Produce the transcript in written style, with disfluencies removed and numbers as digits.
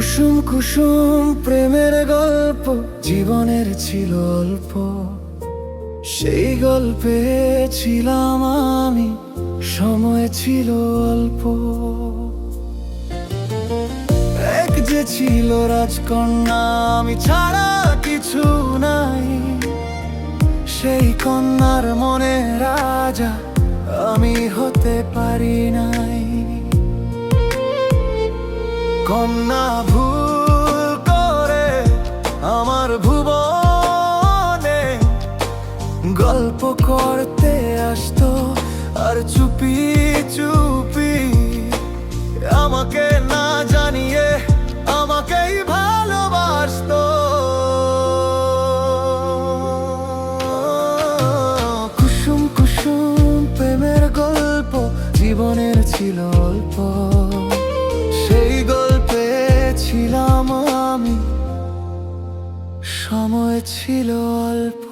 কুসুম কুসুম প্রেমের গল্প জীবনের ছিল অল্প, সেই গল্পে ছিলাম আমি, সময় ছিল অল্প। এক যে ছিল রাজকন্যা, আমি ছাড়া কিছু নাই, সেই কন্যার মনে রাজা আমি হতে পারি নাই। কন্যা ভুল করে আমার ভুবনে গল্প করতে আসতো, আর চুপি চুপি আমাকে না জানিয়ে আমাকেই ভালোবাসতো। কুসুম কুসুম প্রেমের গল্প জীবনের ছিল অল্প, সেই গল্পে ছিলাম আমি, সময় ছিল অল্প।